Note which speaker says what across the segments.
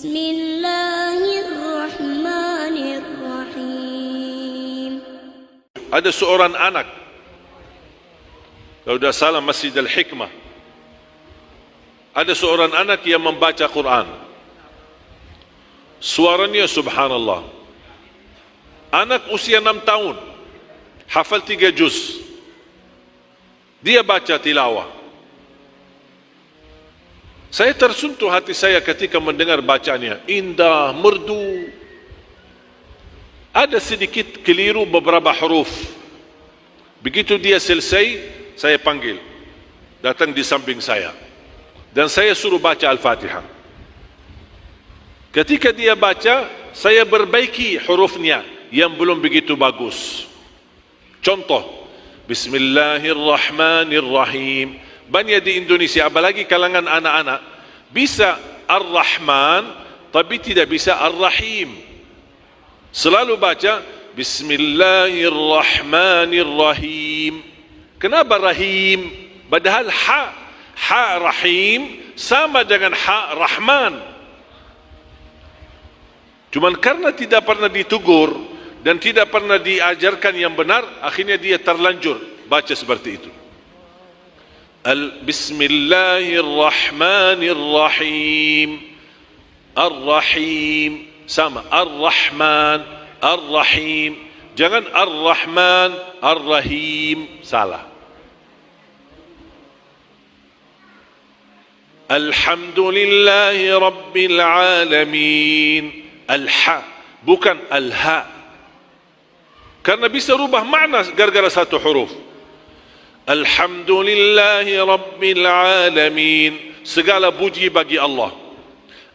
Speaker 1: Bismillahirrahmanirrahim.
Speaker 2: Ada seorang anak, kalau tidak salah Masjid Al-Hikmah, ada seorang anak yang membaca Quran. Suaranya subhanallah. Anak usia 6 tahun, hafal 3 juz. Dia baca tilawah. Saya tersentuh hati saya ketika mendengar bacanya. Indah, merdu. Ada sedikit keliru beberapa huruf. Begitu dia selesai, saya panggil. Datang di samping saya. Dan saya suruh baca Al-Fatihah. Ketika dia baca, saya perbaiki hurufnya yang belum begitu bagus. Contoh, Bismillahirrahmanirrahim. Banyak di Indonesia, apalagi kalangan anak-anak, bisa Ar-Rahman, tapi tidak bisa Ar-Rahim. Selalu baca Bismillahirrahmanirrahim. Kenapa Rahim? Padahal ha Rahim sama dengan ha Rahman. Cuman karena tidak pernah ditegur dan tidak pernah diajarkan yang benar, akhirnya dia terlanjur baca seperti itu. Bismillahirrahmanirrahim. Ar-Rahim sama Ar-Rahman, Ar-Rahim. Jangan Ar-Rahman, Ar-Rahim, salah. Alhamdulillahi Rabbil Alamin. Al-Ha, bukan Al-Ha. Karena bisa rubah makna gara-gara satu huruf. Alhamdulillahi Rabbil Alamin. Segala puji bagi Allah.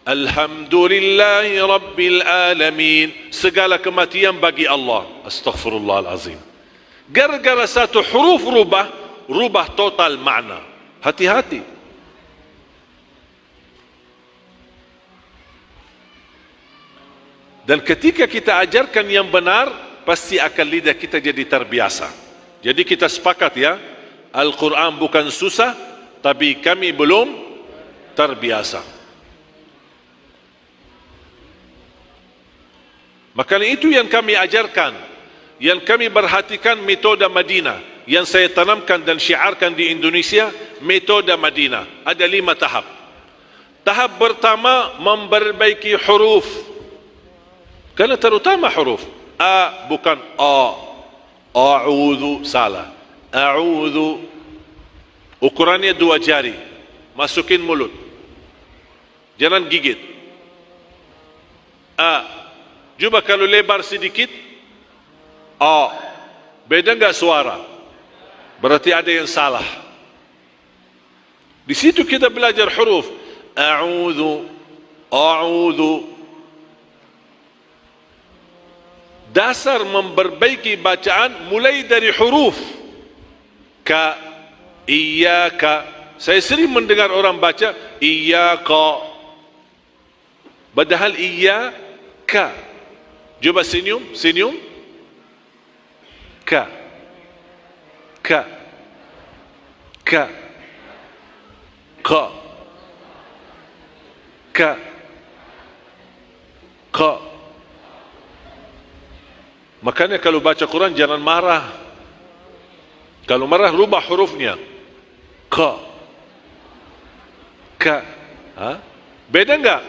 Speaker 2: Alhamdulillahi Rabbil Alamin. Segala kematian bagi Allah. Astaghfirullahalazim. Gara-gara satu huruf rubah total makna. Hati-hati. Dan ketika kita ajarkan yang benar, pasti akan lidah kita jadi terbiasa. Jadi kita sepakat ya, Al-Quran bukan susah, tapi kami belum terbiasa. Makanya itu yang kami ajarkan, yang kami perhatikan metode Madinah, yang saya tanamkan dan syiarkan di Indonesia, metode Madinah. Ada 5 tahap. Tahap pertama, memperbaiki huruf. Karena terutama huruf. A bukan A. A'udhu, salah. A'udhu, ukurannya 2 jari, masukin mulut, jangan gigit. A, coba kalau lebar sedikit. A, beda enggak suara? Berarti ada yang salah. Di situ kita belajar huruf. A'udhu, A'udhu. Dasar memperbaiki bacaan mulai dari huruf. Ka, Iyaka. Saya sering mendengar orang baca Iyaka, padahal Iyaka. Coba senyum. Ka, Ka, Ka, Ka, Ka, Ka. Makanya kalau baca Quran jangan marah. Kalau marah rubah hurufnya. Ka, Ka. Beda enggak?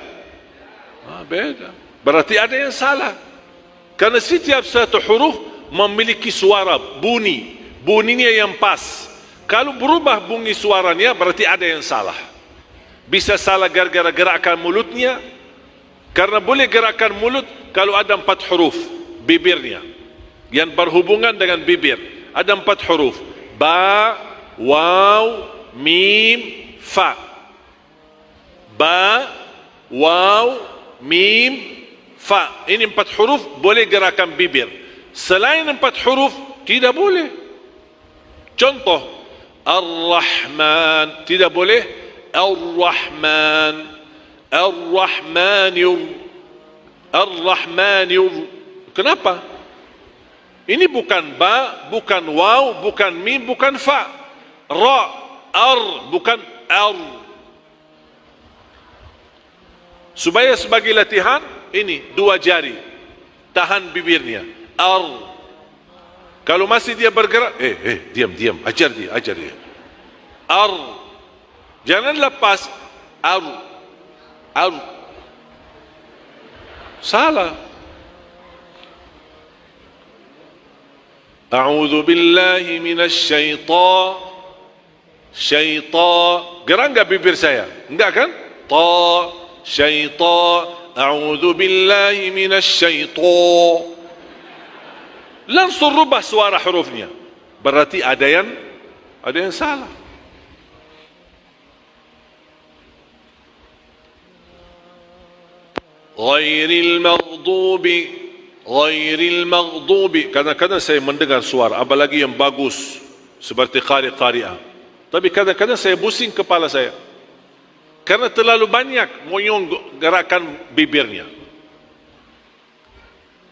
Speaker 2: Beda. Berarti ada yang salah. Karena setiap satu huruf memiliki suara, bunyi. Bunyinya yang pas. Kalau berubah bunyi suaranya, berarti ada yang salah. Bisa salah gara-gara gerakan mulutnya. Karena boleh gerakan mulut kalau ada 4 huruf. Bibirnya yang berhubungan dengan bibir ada 4 huruf. Ba, waw, mim, fa. Ba, waw, mim, fa. Ini 4 huruf boleh gerakan bibir. Selain 4 huruf tidak boleh. Contoh, Ar-Rahman tidak boleh. Ar-Rahman, Ar-Rahmanir, Ar-Rahmanir. Kenapa? Ini bukan ba, bukan waw, bukan mim, bukan fa. Ra, ar, bukan ar. Supaya sebagai latihan, ini 2 jari. Tahan bibirnya. Kalau masih dia bergerak, diam. Ajar dia. Jangan lepas. Salah. A'udzu billahi minasy syaitan. Gerak enggak bibir saya? Enggak kan? Syaitan. A'udzu billahi minasy syaitan. Langsung rubah suara hurufnya. Berarti ada yang salah. Ghairil maghdubi. Kadang-kadang saya mendengar suara, apalagi yang bagus seperti qari'ah. Tapi kadang-kadang saya pusing kepala saya karena terlalu banyak moyong gerakan bibirnya.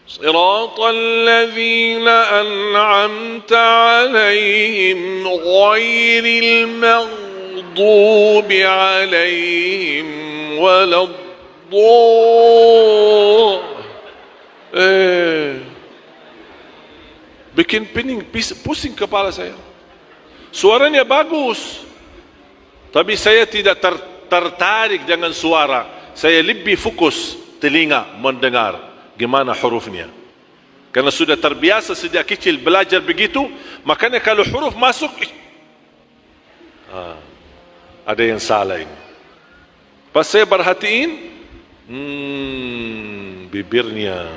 Speaker 2: Siratal ladzina an'amta 'alaihim ghairil maghdubi 'alaihim bikin pening, pusing kepala saya. Suaranya bagus, tapi saya tidak tertarik dengan suara. Saya lebih fokus telinga mendengar gimana hurufnya. Karena sudah terbiasa sejak kecil belajar begitu, makanya kalau huruf masuk, ada yang salah ini. Pas saya perhatiin, bibirnya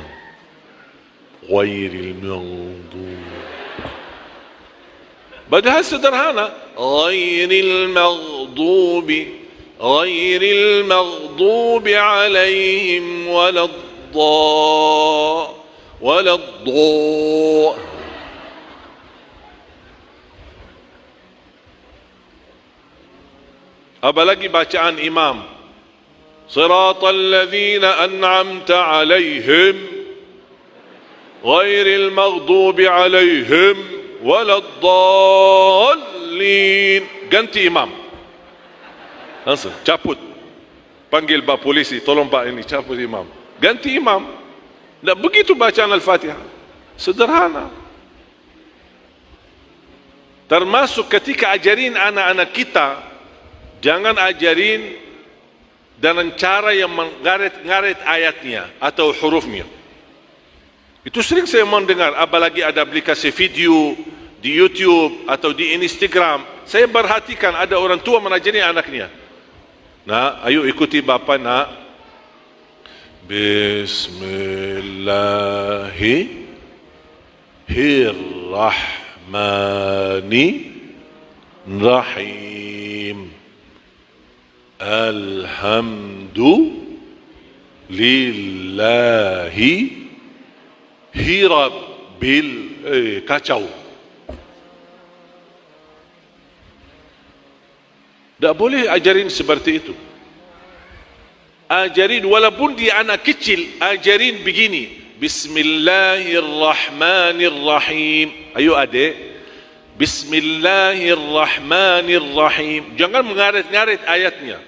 Speaker 2: ghairil maghdubi. Padahal sederhana, ghairil maghdubi alaihim waladdallin. Apalagi bacaan imam, siratal ladzina an'amta 'alaihim ghairil maghdubi 'alaihim waladdallin. Ganti imam, langsung cabut, panggil pak polisi, tolong pak ini cabut imam, ganti imam. Tak begitu bacaan Al-Fatihah, sederhana. Termasuk ketika ajarin anak-anak kita, jangan ajarin dengan cara yang mengarit-ngarit ayatnya atau hurufnya. Itu sering saya mendengar, apalagi ada aplikasi video di YouTube atau di Instagram. Saya perhatikan ada orang tua menajari anaknya. Nah, ayo ikuti bapa nak. Bismillahirrahmanirrahim. Alhamdulillahi hirabbil kacau. Tak boleh ajarin seperti itu. Ajarin walaupun dia anak kecil, ajarin begini, Bismillahirrahmanirrahim. Ayo adik, Bismillahirrahmanirrahim. Jangan mengarit-ngarit ayatnya,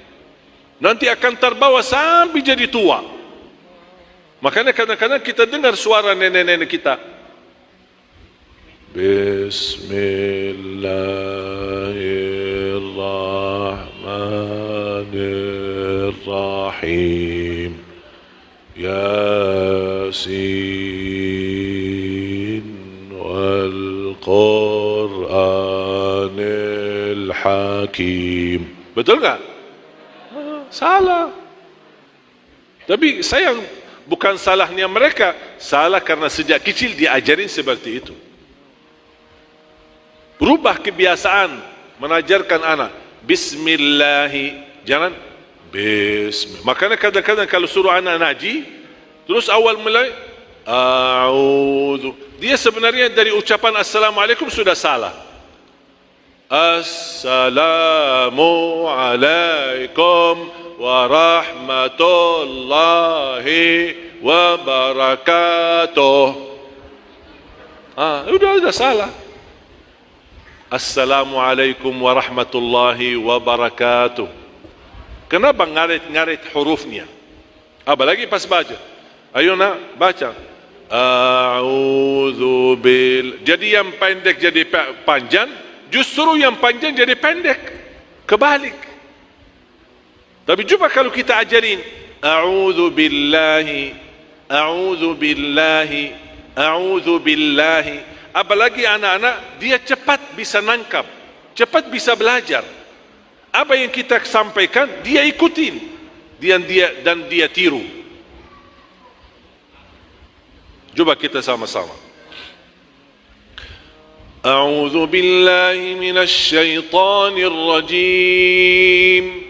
Speaker 2: nanti akan terbawa sampai jadi tua. Makanya kadang-kadang kita dengar suara nenek-nenek kita, Bismillahirrahmanirrahim. Yasin wal Qur'anil Hakim. Betul tak? Salah. Tapi sayang, bukan salahnya mereka, salah karena sejak kecil diajarin seperti itu. Berubah kebiasaan mengajarkan anak Bismillahi, jangan Bismillah. Makanya kadang-kadang kalau suruh anak ngaji, terus awal mulai A'udhu, dia sebenarnya dari ucapan Assalamualaikum sudah salah. Assalamualaikum warahmatullahi wabarakatuh. Udah salah. Assalamualaikum warahmatullahi wabarakatuh. Kenapa ngarit-ngarit hurufnya? Apalagi pas baca. Ayo nak, baca. A'udzu bil. Jadi yang pendek jadi panjang, justru yang panjang jadi pendek. Kebalik. Tapi cuba kalau kita ajarin a'udzu billahi, a'udzu billahi, a'udzu billahi. Apalagi anak-anak, dia cepat bisa nangkap, cepat bisa belajar. Apa yang kita sampaikan, dia ikutin, dan dia tiru. Coba kita sama-sama. A'udzu billahi minasy syaithanir rajim.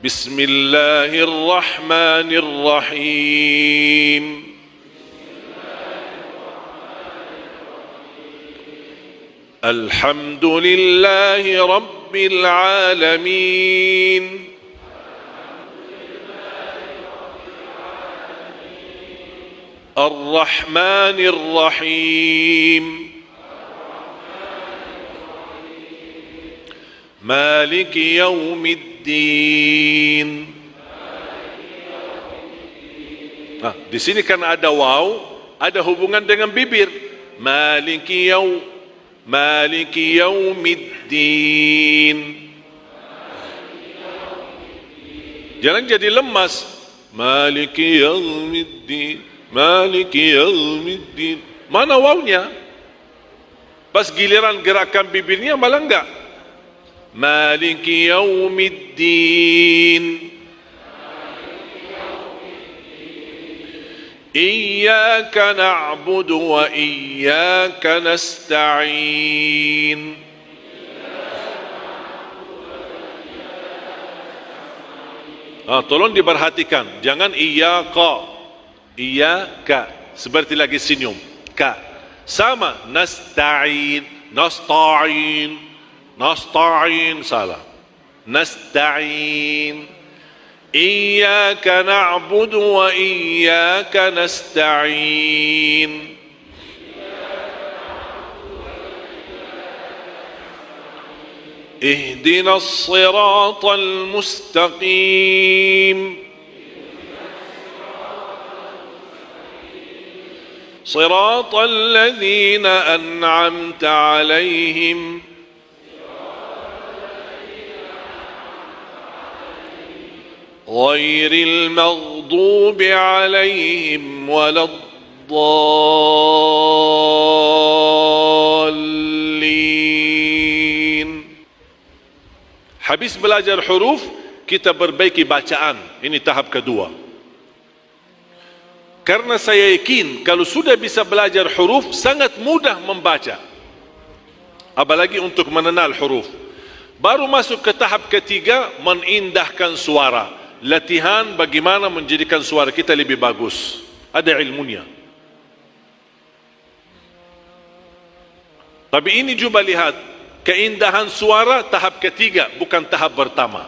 Speaker 2: Bismillahirrahmanirrahim. Alhamdulillahi rabbil alamin. Ar-Rahmanir Rahim. Maliki yaumiddin. Nah, di sini kan ada waw, ada hubungan dengan bibir. Maliki yaumiddin. Jangan jadi lemas. Maliki yaumiddin. Maliki yaumiddin. Mana wawnya? Pas giliran gerakan bibirnya malah enggak. Maliki yaumiddin. Iyyaka na'budu wa iyyaka nasta'in. Tolong diperhatikan, jangan iyyaka. Iyyaka seperti lagi senyum. Ka sama. Nasta'in, nasta'in salah. Nasta'in. Iyyaka na'budu wa iyyaka nasta'in. Ihdinas siratal mustaqim. صراط الذين أنعمت عليهم غير المغضوب عليهم ولا الضالين. Habis belajar huruf, kita perbaiki bacaan. Ini tahap kedua. Karena saya yakin kalau sudah bisa belajar huruf, sangat mudah membaca. Apalagi untuk mengenal huruf. Baru masuk ke tahap ketiga, menindahkan suara. Latihan bagaimana menjadikan suara kita lebih bagus. Ada ilmunya. Tapi ini coba lihat, keindahan suara tahap ketiga, bukan tahap pertama.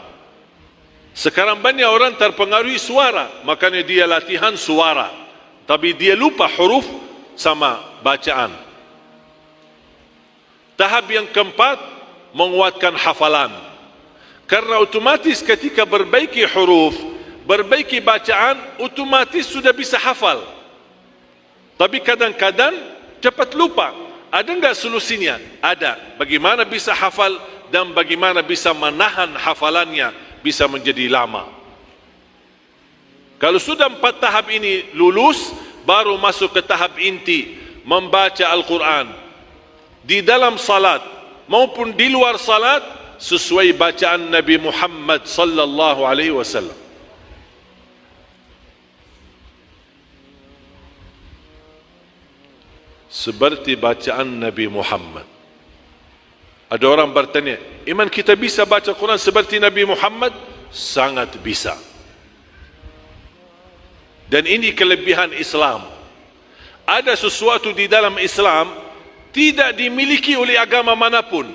Speaker 2: Sekarang banyak orang terpengaruhi suara, makanya dia latihan suara. Tapi dia lupa huruf sama bacaan. Tahap yang keempat, menguatkan hafalan. Karena otomatis ketika perbaiki huruf, perbaiki bacaan, otomatis sudah bisa hafal. Tapi kadang-kadang cepat lupa. Ada enggak solusinya? Ada. Bagaimana bisa hafal dan bagaimana bisa menahan hafalannya bisa menjadi lama. Kalau sudah 4 tahap ini lulus, baru masuk ke tahap inti, membaca Al-Quran di dalam salat maupun di luar salat sesuai bacaan Nabi Muhammad sallallahu alaihi wasallam. Seperti bacaan Nabi Muhammad. Ada orang bertanya, iman kita bisa baca Quran seperti Nabi Muhammad? Sangat bisa. Dan ini kelebihan Islam. Ada sesuatu di dalam Islam tidak dimiliki oleh agama manapun.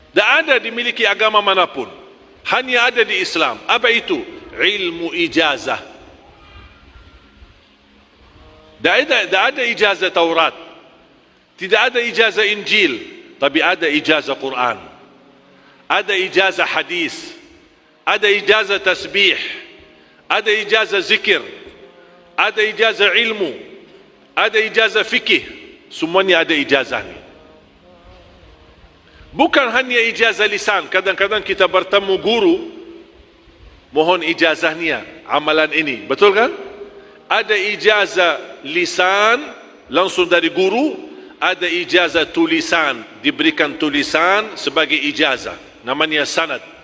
Speaker 2: Tidak ada dimiliki agama manapun. Hanya ada di Islam. Apa itu? Ilmu ijazah. Tidak ada ijazah Taurat. Tidak ada ijazah Injil. Tapi ada ijazah Quran. ada ijazah hadis, ada ijazah tasbih, ada ijazah zikir, ada ijazah ilmu, ada ijazah fikih. Semuanya ada ijazah ni. Bukan hanya ijazah lisan. Kadang-kadang kita bertemu guru, mohon ijazahnya amalan ini. Betul kan? Ada ijazah lisan langsung dari guru, ada ijazah tulisan, diberikan tulisan sebagai ijazah. Namanya sanad.